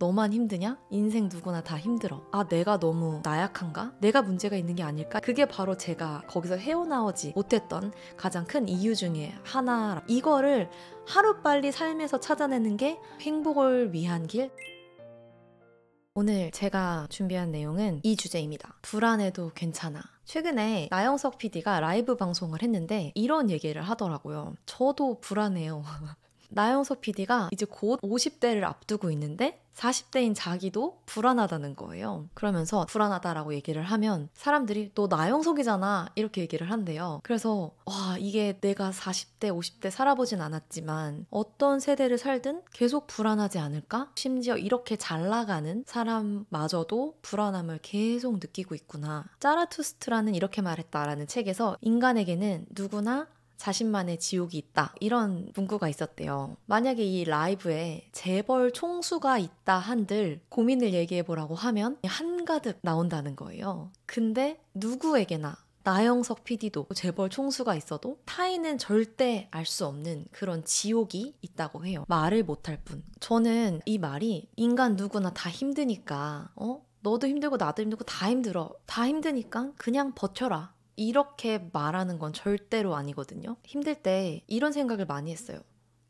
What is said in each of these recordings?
너만 힘드냐? 인생 누구나 다 힘들어. 아, 내가 너무 나약한가? 내가 문제가 있는 게 아닐까? 그게 바로 제가 거기서 헤어나오지 못했던 가장 큰 이유 중에 하나. 이거를 하루빨리 삶에서 찾아내는 게 행복을 위한 길. 오늘 제가 준비한 내용은 이 주제입니다. 불안해도 괜찮아. 최근에 나영석 PD가 라이브 방송을 했는데 이런 얘기를 하더라고요. 저도 불안해요. 나영석 PD가 이제 곧 50대를 앞두고 있는데 40대인 자기도 불안하다는 거예요. 그러면서 불안하다라고 얘기를 하면 사람들이 너 나영석이잖아 이렇게 얘기를 한대요. 그래서 와, 이게 내가 40대 50대 살아보진 않았지만 어떤 세대를 살든 계속 불안하지 않을까? 심지어 이렇게 잘 나가는 사람마저도 불안함을 계속 느끼고 있구나. 짜라투스트라는 이렇게 말했다라는 책에서 인간에게는 누구나 자신만의 지옥이 있다, 이런 문구가 있었대요. 만약에 이 라이브에 재벌 총수가 있다 한들 고민을 얘기해보라고 하면 한가득 나온다는 거예요. 근데 누구에게나 나영석 PD도 재벌 총수가 있어도 타인은 절대 알 수 없는 그런 지옥이 있다고 해요. 말을 못할 뿐. 저는 이 말이 인간 누구나 다 힘드니까 너도 힘들고 나도 힘들고 다 힘들어. 다 힘드니까 그냥 버텨라, 이렇게 말하는 건 절대로 아니거든요. 힘들 때 이런 생각을 많이 했어요.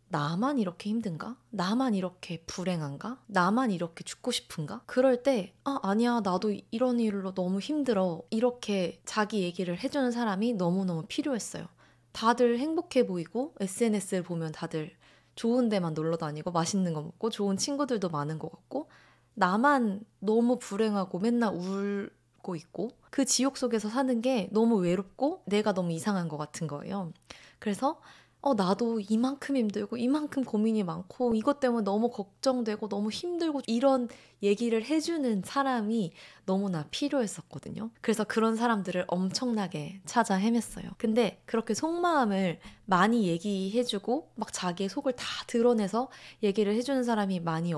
나만 이렇게 힘든가? 나만 이렇게 불행한가? 나만 이렇게 죽고 싶은가? 그럴 때 아니야, 나도 이런 일로 너무 힘들어, 이렇게 자기 얘기를 해주는 사람이 너무너무 필요했어요. 다들 행복해 보이고 SNS를 보면 다들 좋은 데만 놀러 다니고 맛있는 거 먹고 좋은 친구들도 많은 것 같고 나만 너무 불행하고 맨날 울고 있고 그 지옥 속에서 사는 게 너무 외롭고 내가 너무 이상한 것 같은 거예요. 그래서 나도 이만큼 힘들고 이만큼 고민이 많고 이것 때문에 너무 걱정되고 너무 힘들고, 이런 얘기를 해주는 사람이 너무나 필요했었거든요. 그래서 그런 사람들을 엄청나게 찾아 헤맸어요. 근데 그렇게 속마음을 많이 얘기해주고 막 자기의 속을 다 드러내서 얘기를 해주는 사람이 많이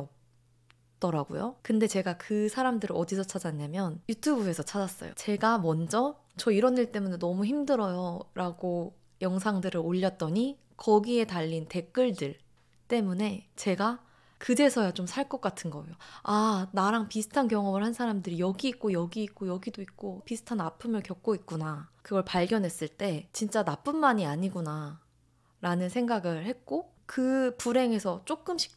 더라고요. 근데 제가 그 사람들을 어디서 찾았냐면 유튜브에서 찾았어요. 제가 먼저 저 이런 일 때문에 너무 힘들어요 라고 영상들을 올렸더니 거기에 달린 댓글들 때문에 제가 그제서야 좀 살 것 같은 거예요. 아, 나랑 비슷한 경험을 한 사람들이 여기 있고 여기 있고 여기도 있고 비슷한 아픔을 겪고 있구나. 그걸 발견했을 때 진짜 나뿐만이 아니구나 라는 생각을 했고, 그 불행에서 조금씩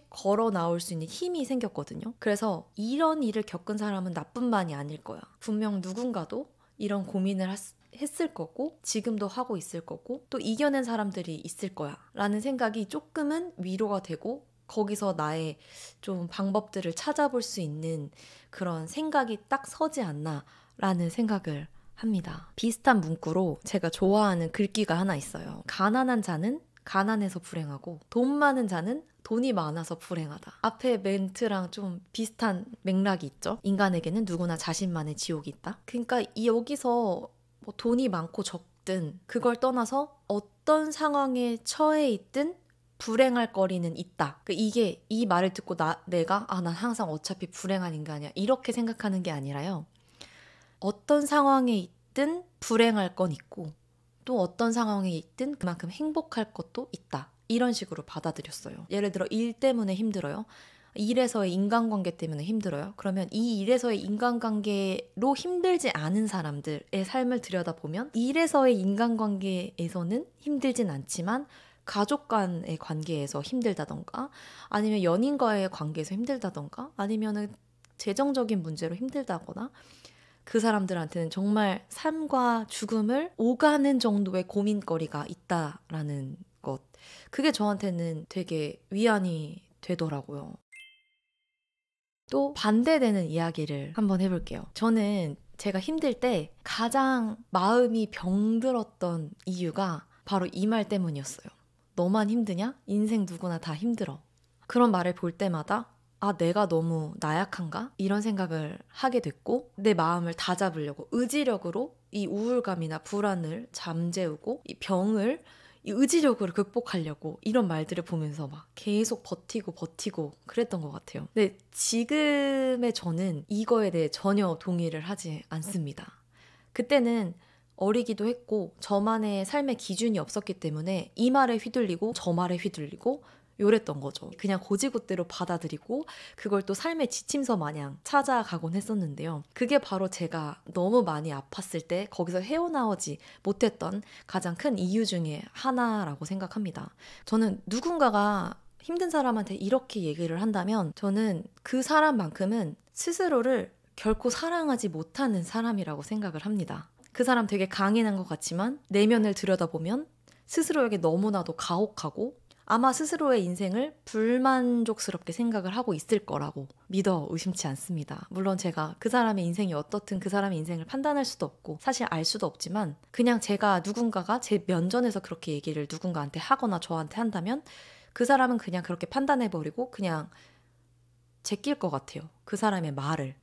걸어 나올 수 있는 힘이 생겼거든요. 그래서 이런 일을 겪은 사람은 나뿐만이 아닐 거야. 분명 누군가도 이런 고민을 했을 거고 지금도 하고 있을 거고 또 이겨낸 사람들이 있을 거야 라는 생각이 조금은 위로가 되고, 거기서 나의 좀 방법들을 찾아볼 수 있는 그런 생각이 딱 서지 않나 라는 생각을 합니다. 비슷한 문구로 제가 좋아하는 글귀가 하나 있어요. 가난한 자는 가난해서 불행하고 돈 많은 자는 돈이 많아서 불행하다. 앞에 멘트랑 좀 비슷한 맥락이 있죠. 인간에게는 누구나 자신만의 지옥이 있다. 그러니까 여기서 뭐 돈이 많고 적든 그걸 떠나서 어떤 상황에 처해 있든 불행할 거리는 있다. 이게 이 말을 듣고 내가 난 항상 어차피 불행한 인간이야 이렇게 생각하는 게 아니라요. 어떤 상황에 있든 불행할 건 있고 또 어떤 상황에 있든 그만큼 행복할 것도 있다. 이런 식으로 받아들였어요. 예를 들어 일 때문에 힘들어요. 일에서의 인간관계 때문에 힘들어요. 그러면 이 일에서의 인간관계로 힘들지 않은 사람들의 삶을 들여다보면 일에서의 인간관계에서는 힘들진 않지만 가족 간의 관계에서 힘들다던가 아니면 연인과의 관계에서 힘들다던가 아니면 재정적인 문제로 힘들다거나 그 사람들한테는 정말 삶과 죽음을 오가는 정도의 고민거리가 있다라는 것. 그게 저한테는 되게 위안이 되더라고요. 또 반대되는 이야기를 한번 해볼게요. 저는 제가 힘들 때 가장 마음이 병들었던 이유가 바로 이 말 때문이었어요. 너만 힘드냐? 인생 누구나 다 힘들어. 그런 말을 볼 때마다 내가 너무 나약한가? 이런 생각을 하게 됐고 내 마음을 다잡으려고 의지력으로 이 우울감이나 불안을 잠재우고 이 병을 이 의지력으로 극복하려고 이런 말들을 보면서 막 계속 버티고 그랬던 것 같아요. 근데 지금의 저는 이거에 대해 전혀 동의를 하지 않습니다. 그때는 어리기도 했고 저만의 삶의 기준이 없었기 때문에 이 말에 휘둘리고 저 말에 휘둘리고 요랬던 거죠. 그냥 고지곳대로 받아들이고 그걸 또 삶의 지침서 마냥 찾아가곤 했었는데요. 그게 바로 제가 너무 많이 아팠을 때 거기서 헤어나오지 못했던 가장 큰 이유 중에 하나라고 생각합니다. 저는 누군가가 힘든 사람한테 이렇게 얘기를 한다면 저는 그 사람만큼은 스스로를 결코 사랑하지 못하는 사람이라고 생각을 합니다. 그 사람 되게 강인한 것 같지만 내면을 들여다보면 스스로에게 너무나도 가혹하고 아마 스스로의 인생을 불만족스럽게 생각을 하고 있을 거라고 믿어 의심치 않습니다. 물론 제가 그 사람의 인생이 어떻든 그 사람의 인생을 판단할 수도 없고 사실 알 수도 없지만 그냥 제가 누군가가 제 면전에서 그렇게 얘기를 누군가한테 하거나 저한테 한다면 그 사람은 그냥 그렇게 판단해버리고 그냥 제낄 것 같아요. 그 사람의 말을.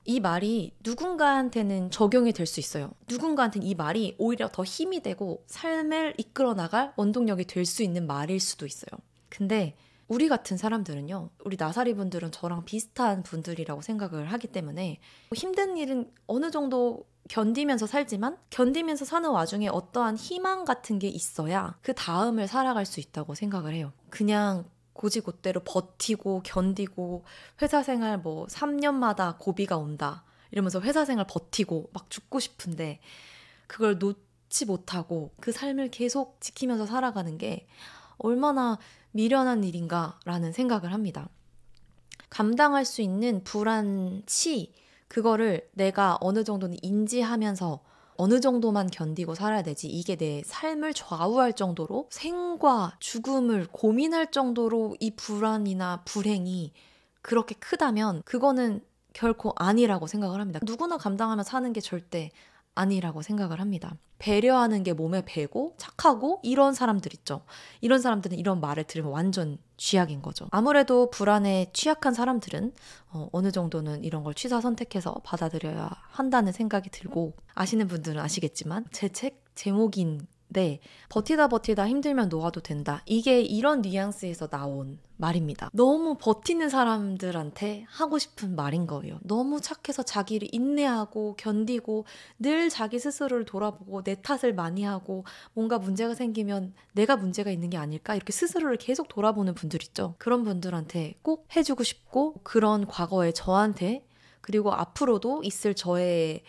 이 말이 누군가한테는 적용이 될 수 있어요. 누군가한테는 이 말이 오히려 더 힘이 되고 삶을 이끌어 나갈 원동력이 될 수 있는 말일 수도 있어요. 근데 우리 같은 사람들은요, 우리 나사리 분들은 저랑 비슷한 분들이라고 생각을 하기 때문에 힘든 일은 어느 정도 견디면서 살지만 견디면서 사는 와중에 어떠한 희망 같은 게 있어야 그 다음을 살아갈 수 있다고 생각을 해요. 그냥 고지곳대로 버티고 견디고 회사 생활 뭐 3년마다 고비가 온다 이러면서 회사 생활 버티고 막 죽고 싶은데 그걸 놓지 못하고 그 삶을 계속 지키면서 살아가는 게 얼마나 미련한 일인가라는 생각을 합니다. 감당할 수 있는 불안치 그거를 내가 어느 정도는 인지하면서 어느 정도만 견디고 살아야 되지 이게 내 삶을 좌우할 정도로 생과 죽음을 고민할 정도로 이 불안이나 불행이 그렇게 크다면 그거는 결코 아니라고 생각을 합니다. 누구나 감당하며 사는 게 절대 아니라고 생각을 합니다. 배려하는 게 몸에 배고 착하고 이런 사람들 있죠. 이런 사람들은 이런 말을 들으면 완전 쥐약인 거죠. 아무래도 불안에 취약한 사람들은 어느 정도는 이런 걸 취사 선택해서 받아들여야 한다는 생각이 들고 아시는 분들은 아시겠지만 제 책 제목인데 버티다 힘들면 놓아도 된다. 이게 이런 뉘앙스에서 나온 말입니다. 너무 버티는 사람들한테 하고 싶은 말인 거예요. 너무 착해서 자기를 인내하고 견디고 늘 자기 스스로를 돌아보고 내 탓을 많이 하고 뭔가 문제가 생기면 내가 문제가 있는 게 아닐까 이렇게 스스로를 계속 돌아보는 분들 있죠. 그런 분들한테 꼭 해주고 싶고 그런 과거의 저한테 그리고 앞으로도 있을 저의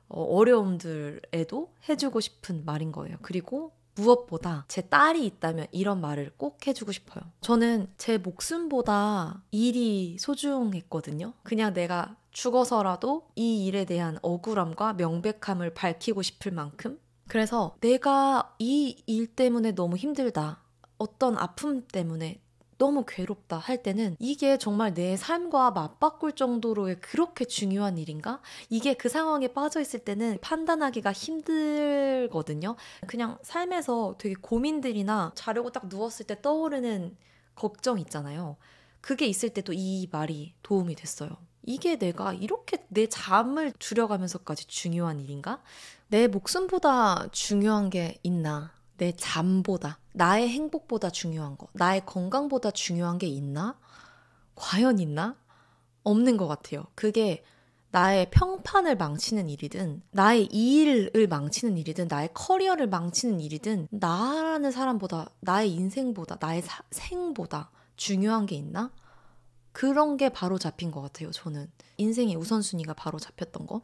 어려움들에도 해주고 싶은 말인 거예요. 그리고 무엇보다 제 딸이 있다면 이런 말을 꼭 해주고 싶어요. 저는 제 목숨보다 일이 소중했거든요. 그냥 내가 죽어서라도 이 일에 대한 억울함과 명백함을 밝히고 싶을 만큼 그래서 내가 이 일 때문에 너무 힘들다. 어떤 아픔 때문에 너무 괴롭다 할 때는 이게 정말 내 삶과 맞바꿀 정도로의 그렇게 중요한 일인가? 이게 그 상황에 빠져 있을 때는 판단하기가 힘들거든요. 그냥 삶에서 되게 고민들이나 자려고 딱 누웠을 때 떠오르는 걱정 있잖아요. 그게 있을 때도 이 말이 도움이 됐어요. 이게 내가 이렇게 내 잠을 줄여가면서까지 중요한 일인가? 내 목숨보다 중요한 게 있나? 내 잠보다, 나의 행복보다 중요한 거, 나의 건강보다 중요한 게 있나? 과연 있나? 없는 것 같아요. 그게 나의 평판을 망치는 일이든, 나의 일을 망치는 일이든, 나의 커리어를 망치는 일이든, 나라는 사람보다, 나의 인생보다, 나의 생보다 중요한 게 있나? 그런 게 바로 잡힌 것 같아요, 저는. 인생의 우선순위가 바로 잡혔던 거.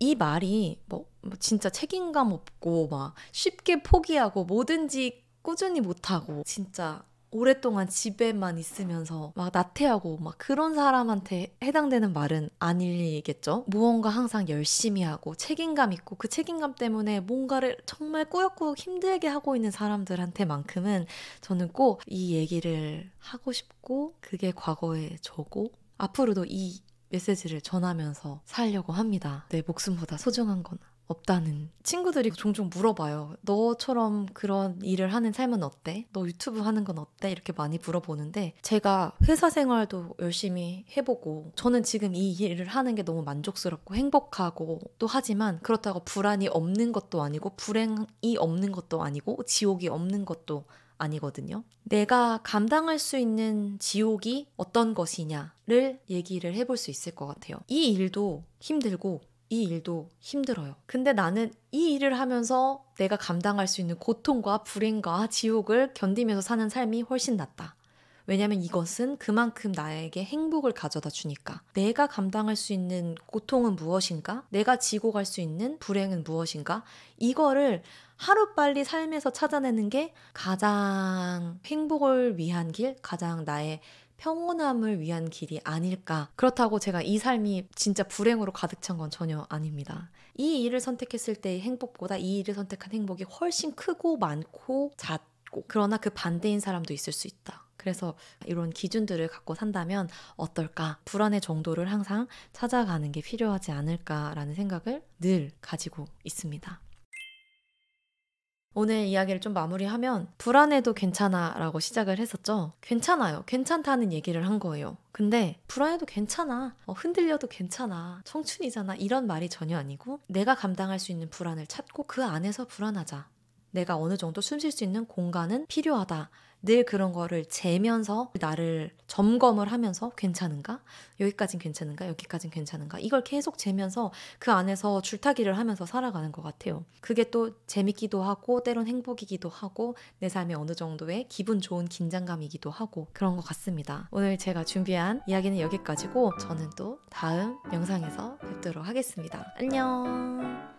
이 말이 뭐 진짜 책임감 없고 막 쉽게 포기하고 뭐든지 꾸준히 못하고 진짜 오랫동안 집에만 있으면서 막 나태하고 막 그런 사람한테 해당되는 말은 아니겠죠? 무언가 항상 열심히 하고 책임감 있고 그 책임감 때문에 뭔가를 정말 꾸역꾸역 힘들게 하고 있는 사람들한테만큼은 저는 꼭 이 얘기를 하고 싶고 그게 과거의 저고 앞으로도 이 메시지를 전하면서 살려고 합니다. 내 목숨보다 소중한 건 없다는. 친구들이 종종 물어봐요. 너처럼 그런 일을 하는 삶은 어때? 너 유튜브 하는 건 어때? 이렇게 많이 물어보는데 제가 회사 생활도 열심히 해보고 저는 지금 이 일을 하는 게 너무 만족스럽고 행복하고 또 하지만 그렇다고 불안이 없는 것도 아니고 불행이 없는 것도 아니고 지옥이 없는 것도 아니거든요. 내가 감당할 수 있는 지옥이 어떤 것이냐를 얘기를 해볼 수 있을 것 같아요. 이 일도 힘들고 이 일도 힘들어요. 근데 나는 이 일을 하면서 내가 감당할 수 있는 고통과 불행과 지옥을 견디면서 사는 삶이 훨씬 낫다. 왜냐면 이것은 그만큼 나에게 행복을 가져다 주니까. 내가 감당할 수 있는 고통은 무엇인가? 내가 지고 갈 수 있는 불행은 무엇인가? 이거를 하루빨리 삶에서 찾아내는 게 가장 행복을 위한 길, 가장 나의 평온함을 위한 길이 아닐까. 그렇다고 제가 이 삶이 진짜 불행으로 가득 찬 건 전혀 아닙니다. 이 일을 선택했을 때의 행복보다 이 일을 선택한 행복이 훨씬 크고 많고 잦고, 그러나 그 반대인 사람도 있을 수 있다. 그래서 이런 기준들을 갖고 산다면 어떨까? 불안의 정도를 항상 찾아가는 게 필요하지 않을까라는 생각을 늘 가지고 있습니다. 오늘 이야기를 좀 마무리하면 불안해도 괜찮아 라고 시작을 했었죠. 괜찮아요. 괜찮다는 얘기를 한 거예요. 근데 불안해도 괜찮아. 흔들려도 괜찮아. 청춘이잖아. 이런 말이 전혀 아니고 내가 감당할 수 있는 불안을 찾고 그 안에서 불안하자. 내가 어느 정도 숨 쉴 수 있는 공간은 필요하다. 늘 그런 거를 재면서 나를 점검을 하면서 괜찮은가? 여기까진 괜찮은가? 여기까진 괜찮은가? 이걸 계속 재면서 그 안에서 줄타기를 하면서 살아가는 것 같아요. 그게 또 재밌기도 하고 때론 행복이기도 하고 내 삶에 어느 정도의 기분 좋은 긴장감이기도 하고 그런 것 같습니다. 오늘 제가 준비한 이야기는 여기까지고 저는 또 다음 영상에서 뵙도록 하겠습니다. 안녕.